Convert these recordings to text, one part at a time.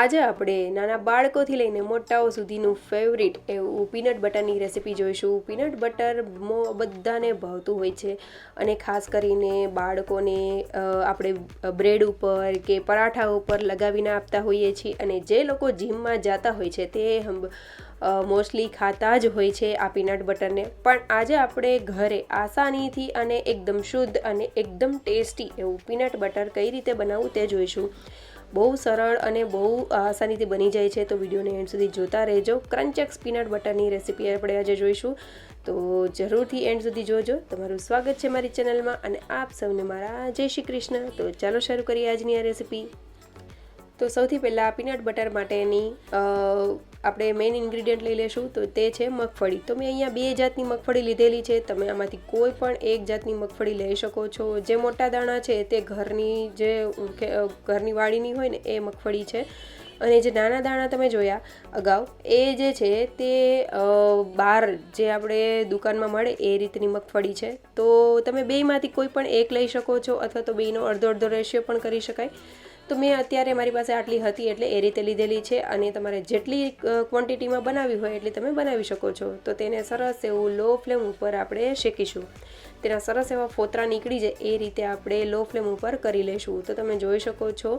આજે આપણે નાના બાળકોથી લઈને મોટાઓ સુધીનું ફેવરિટ એવું પીનટ બટરની રેસીપી જોઈશું. પીનટ બટર બધાને ભાવતું હોય છે અને ખાસ કરીને બાળકોને આપણે બ્રેડ ઉપર કે પરાઠા ઉપર લગાવીને આપતા હોઈએ છીએ. અને જે લોકો જિમમાં જતા હોય છે તે મોસ્ટલી ખાતા જ હોય છે આ પીનટ બટરને. પણ આજે આપણે ઘરે આસાનીથી અને એકદમ શુદ્ધ અને એકદમ ટેસ્ટી એવું પીનટ બટર કઈ રીતે બનાવવું તે જોઈશું. બહુ સરળ અને બહુ આસાનીથી બની જાય છે, તો વિડીયોને એન્ડ સુધી જોતા રહેજો. ક્રન્ચેક્સ પીનટ બટરની રેસીપી આપણે આજે જોઈશું, તો જરૂરથી એન્ડ સુધી જોજો. તમારું સ્વાગત છે મારી ચેનલમાં અને આપ સૌને મારા જય શ્રી કૃષ્ણ. તો ચાલો શરૂ કરીએ આજની આ રેસીપી. તો સૌથી પહેલાં પીનટ બટર માટેની આપણે મેઇન ઇન્ગ્રીડિયન્ટ લઈ લેશું, તો તે છે મગફળી. તો મેં અહીંયા 2 જાતની મગફળી લીધેલી છે. તમે આમાંથી કોઈ પણ એક જાતની મગફળી લઈ શકો છો. જે મોટા દાણા છે તે ઘરની વાડીની હોય ને એ મગફળી છે. અને જે નાના દાણા તમે જોયા અગાઉ એ જે છે તે બહાર જે આપણે દુકાનમાં મળે એ રીતની મગફળી છે. તો તમે બેમાંથી કોઈ પણ એક લઈ શકો છો, અથવા તો બેનો અડધો રેશિયો પણ કરી શકાય. તો મેં અત્યારે મારી પાસે આટલી હતી એટલે એ રીતે લીધેલી છે. અને તમારે જેટલી ક્વોન્ટિટીમાં બનાવવી હોય એટલી તમે બનાવી શકો છો. તો તેને સરસ એવું લો ફ્લેમ ઉપર આપણે શેકીશું. તેના સરસ એવા ફોતરા નીકળી જાય એ રીતે આપણે લો ફ્લેમ ઉપર કરી લઈશું. તો તમે જોઈ શકો છો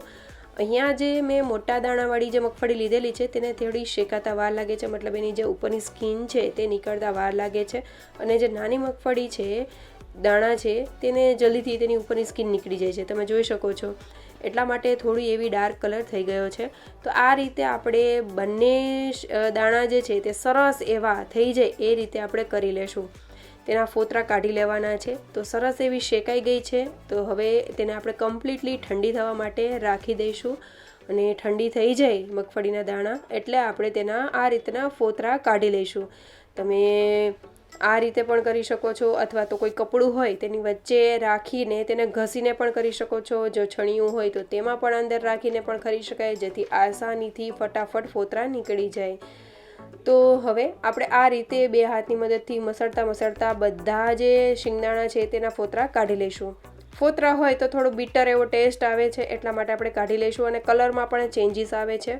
અહીંયા જે મેં મોટા દાણાવાળી જે મગફળી લીધેલી છે તેને થોડી શેકાતા વાર લાગે છે, મતલબ એની જે ઉપરની સ્કીન છે તે નીકળતા વાર લાગે છે. અને જે નાની મગફળી છે, દાણા છે, તેને જલ્દીથી તેની ઉપરની સ્કીન નીકળી જાય છે, તમે જોઈ શકો છો. એટલા માટે થોડી એવી ડાર્ક કલર થઈ ગયો છે. તો આ રીતે આપણે બંને દાણા જે છે તે સરસ એવા થઈ જાય એ રીતે આપણે કરી લેશું. તેના ફોતરા કાઢી લેવાના છે. તો સરસ એવી શેકાઈ ગઈ છે. તો હવે તેને આપણે કમ્પ્લીટલી ઠંડી થવા માટે રાખી દઈશું. અને ઠંડી થઈ જાય મગફળીના દાણા એટલે આપણે તેના આ રીતના ફોતરા કાઢી લઈશું. તમે આ રીતે પણ કરી શકો છો, અથવા તો કોઈ કપડું હોય તેની વચ્ચે રાખીને તેને ઘસીને પણ કરી શકો છો. જો છણિયું હોય તો તેમાં પણ અંદર રાખીને પણ કરી શકાય, જેથી આસાનીથી ફટાફટ ફોતરા નીકળી જાય. તો હવે આપણે આ રીતે 2 હાથની મદદથી મસળતા બધા જે શિંગદાણા છે તેના ફોતરા કાઢી લઈશું. ફોતરા હોય તો થોડો બીટર એવો ટેસ્ટ આવે છે, એટલા માટે આપણે કાઢી લઈશું. અને કલરમાં પણ ચેન્જીસ આવે છે.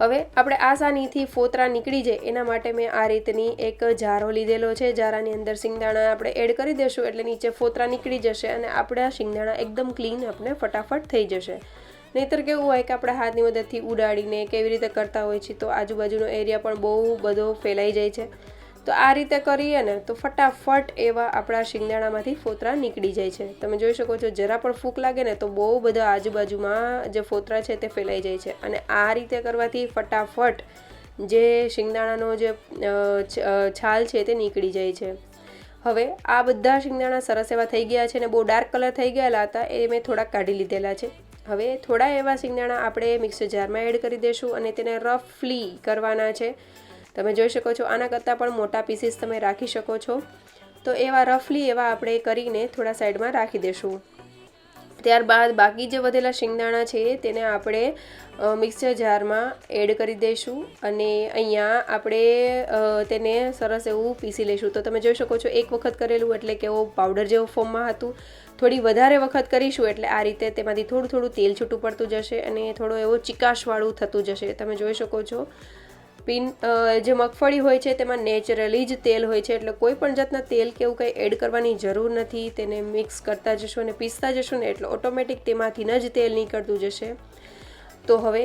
હવે આપણે આસાનીથી ફોતરા નીકળી જાય એના માટે મેં આ રીતની એક જારો લીધેલો છે. જારાની અંદર શિંગદાણા આપણે એડ કરી દઈશું એટલે નીચે ફોતરા નીકળી જશે અને આપણા શિંગદાણા એકદમ ક્લીન આપણે ફટાફટ થઈ જશે. નહીંતર કેવું હોય કે આપણે હાથની મદદથી ઉડાડીને કેવી રીતે કરતા હોય છે તો આજુબાજુનો એરિયા પણ બહુ બધો ફેલાઈ જાય છે. તો આ રીતે કરીએ ને તો ફટાફટ એવા આપણા શિંગદાણામાંથી ફોતરા નીકળી જાય છે. તમે જોઈ શકો છો, જરા પણ ફૂંક લાગે ને તો બહુ બધા આજુબાજુમાં જે ફોતરા છે તે ફેલાઈ જાય છે. અને આ રીતે કરવાથી ફટાફટ જે શિંગદાણાનો જે છાલ છે તે નીકળી જાય છે. હવે આ બધા શિંગદાણા સરસ એવા થઈ ગયા છે અને બહુ ડાર્ક કલર થઈ ગયેલા હતા એ મેં થોડાક કાઢી લીધેલા છે. હવે થોડા એવા શિંગદાણા આપણે મિક્સર જારમાં એડ કરી દઈશું અને તેને રફલી કરવાના છે. તમે જોઈ શકો છો, આના કરતાં પણ મોટા પીસીસ તમે રાખી શકો છો. તો એવા રફલી એવા આપણે કરીને થોડા સાઈડમાં રાખી દઈશું. ત્યારબાદ બાકી જે વધેલા શિંગદાણા છે તેને આપણે મિક્સર જારમાં એડ કરી દઈશું અને અહીંયા આપણે તેને સરસ એવું પીસી લઈશું. તો તમે જોઈ શકો છો, એક વખત કરેલું એટલે કેવો પાવડર જેવો ફોર્મમાં હતું. થોડી વધારે વખત કરીશું એટલે આ રીતે તેમાંથી થોડું તેલ છૂટું પડતું જશે અને થોડો એવો ચિકાશવાળું થતું જશે. તમે જોઈ શકો છો, જે મગફળી હોય છે તેમાં નેચરલી જ તેલ હોય છે, એટલે કોઈ પણ જાતના તેલ કે એવું કંઈ એડ કરવાની જરૂર નથી. તેને મિક્સ કરતા જશો અને પીસતા જશો ને એટલે ઓટોમેટિક તેમાંથી જ તેલ નીકળતું જશે. તો હવે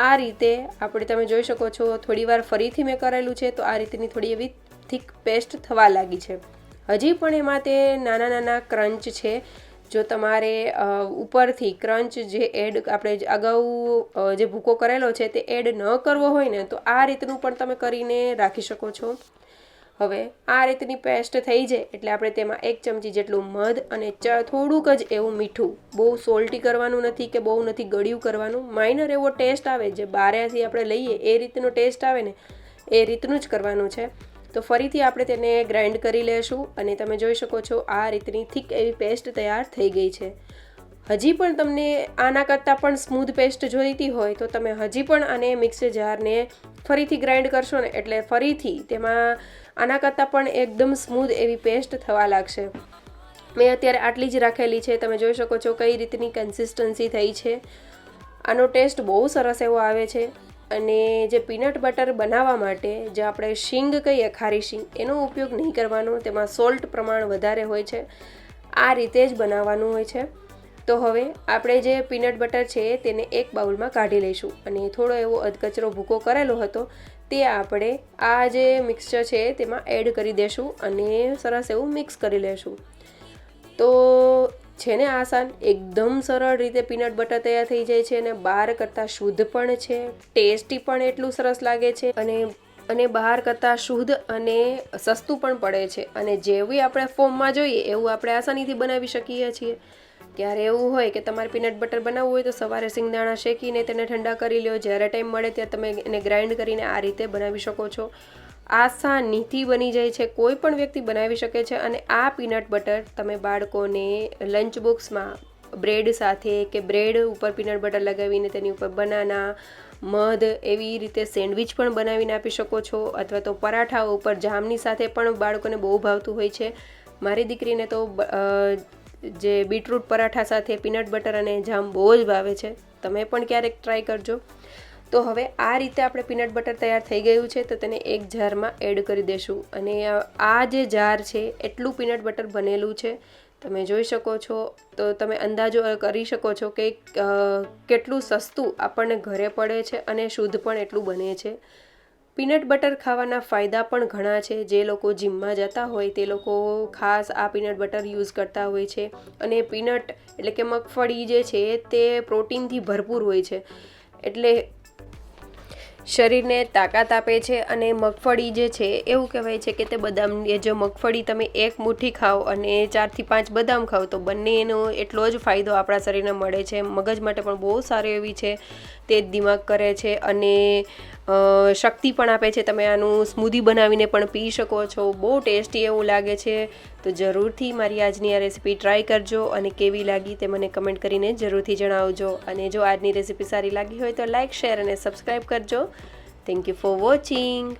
આ રીતે આપણે તમે જોઈ શકો છો, થોડીવાર ફરીથી મેં કરેલું છે તો આ રીતની થોડી એવી થીક પેસ્ટ થવા લાગી છે. હજી પણ એમાં તે નાના ક્રંચ છે. જો તમારે ઉપરથી ક્રંચ જે એડ આપણે અગાઉ જે ભૂકો કરેલો છે તે એડ ન કરવો હોય ને તો આ રીતનું પણ તમે કરીને રાખી શકો છો. હવે આ રીતની પેસ્ટ થઈ જાય એટલે આપણે તેમાં 1 ચમચી જેટલું મધ અને થોડુંક જ એવું મીઠું, બહુ સોલ્ટી કરવાનું નથી કે બહુ નથી ગળ્યું કરવાનું, માઇનર એવો ટેસ્ટ આવે જે બહારથી આપણે લઈએ એ રીતનો ટેસ્ટ આવે ને એ રીતનું જ કરવાનું છે. તો ફરીથી આપણે તેને ગ્રાઇન્ડ કરી લેશું અને તમે જોઈ શકો છો આ રીતની થીક એવી પેસ્ટ તૈયાર થઈ ગઈ છે. હજી પણ તમને આના કરતાં પણ સ્મૂધ પેસ્ટ જોઈતી હોય તો તમે હજી પણ આને મિક્સર જારને ફરીથી ગ્રાઇન્ડ કરશો ને એટલે ફરીથી તેમાં આના કરતાં પણ એકદમ સ્મૂધ એવી પેસ્ટ થવા લાગશે. મેં અત્યારે આટલી જ રાખેલી છે. તમે જોઈ શકો છો કઈ રીતની કન્સિસ્ટન્સી થઈ છે. આનો ટેસ્ટ બહુ સરસ એવો આવે છે. અને જે પીનટ બટર બનાવવા માટે જે આપણે શીંગ કહીએ, ખારી શીંગ, એનો ઉપયોગ નહીં કરવાનો. તેમાં સોલ્ટ પ્રમાણ વધારે હોય છે. આ રીતે જ બનાવવાનું હોય છે. તો હવે આપણે જે પીનટ બટર છે તેને એક બાઉલમાં કાઢી લઈશું અને થોડો એવો અધકચરો ભૂકો કરેલો હતો તે આપણે આ જે મિક્સચર છે તેમાં એડ કરી દેશું અને સરસ એવું મિક્સ કરી લેશું. તો છે ને આસાન, એકદમ સરળ રીતે પીનટ બટર તૈયાર થઈ જાય છે અને બહાર કરતાં શુદ્ધ પણ છે, ટેસ્ટી પણ એટલું સરસ લાગે છે અને બહાર કરતાં શુદ્ધ અને સસ્તું પણ પડે છે. અને જેવી આપણે ફોર્મમાં જોઈએ એવું આપણે આસાનીથી બનાવી શકીએ છીએ. ત્યારે એવું હોય કે તમારે પીનટ બટર બનાવવું હોય તો સવારે સિંગદાણા શેકીને તેને ઠંડા કરી લો. જ્યારે ટાઈમ મળે ત્યારે તમે એને ગ્રાઇન્ડ કરીને આ રીતે બનાવી શકો છો. આસાનીથી બની જાય છે, કોઈ પણ વ્યક્તિ બનાવી શકે છે. અને આ પીનટ બટર તમે બાળકોને લંચ બોક્સમાં બ્રેડ સાથે કે બ્રેડ ઉપર પીનટ બટર લગાવીને તેની ઉપર બનાના, મધ એવી રીતે સેન્ડવિચ પણ બનાવીને આપી શકો છો. અથવા તો પરાઠા ઉપર જામની સાથે પણ બાળકોને બહુ ભાવતું હોય છે. મારી દીકરીને તો જે બીટરૂટ પરાઠા સાથે પીનટ બટર અને જામ બહુ જ ભાવે છે. તમે પણ ક્યારેક ટ્રાય કરજો. તો હવે આ રીતે આપણે પીનટ બટર તૈયાર થઈ ગયું છે તો તેને એક જારમાં એડ કરી દેશું. અને આ જે જાર છે એટલું પીનટ બટર બનેલું છે, તમે જોઈ શકો છો. તો તમે અંદાજો કરી શકો છો કે કેટલું સસ્તું આપણને ઘરે પડે છે અને શુદ્ધ પણ એટલું બને છે. પીનટ બટર ખાવાના ફાયદા પણ ઘણા છે. જે લોકો જિમમાં જતા હોય તે લોકો ખાસ આ પીનટ બટર યુઝ કરતા હોય છે. અને પીનટ એટલે કે મગફળી જે છે તે પ્રોટીનથી ભરપૂર હોય છે, એટલે શરીરને તાકાત આપે છે. અને મગફળી જે છે એવું કહેવાય છે કે તે બદામ, જો મગફળી તમે એક મુઠ્ઠી ખાઓ અને 4 થી 5 બદામ ખાઓ તો બંનેનો એટલો જ ફાયદો આપણા શરીરને મળે છે. મગજ માટે પણ બહુ સારી એવી છે, તે દિમાગ કરે છે અને શક્તિ પણ આપે છે. તમે આનું સ્મૂધી બનાવીને પણ પી શકો છો. બહુ ટેસ્ટી એવું લાગે છે. તો જરૂરથી મારી આજની આ રેસીપી ટ્રાય કરજો અને કેવી લાગી તે મને કમેન્ટ કરીને જરૂરથી જણાવજો. અને જો આજની રેસીપી સારી લાગી હોય તો લાઇક, શેર અને સબસ્ક્રાઈબ કરજો. Thank you for watching.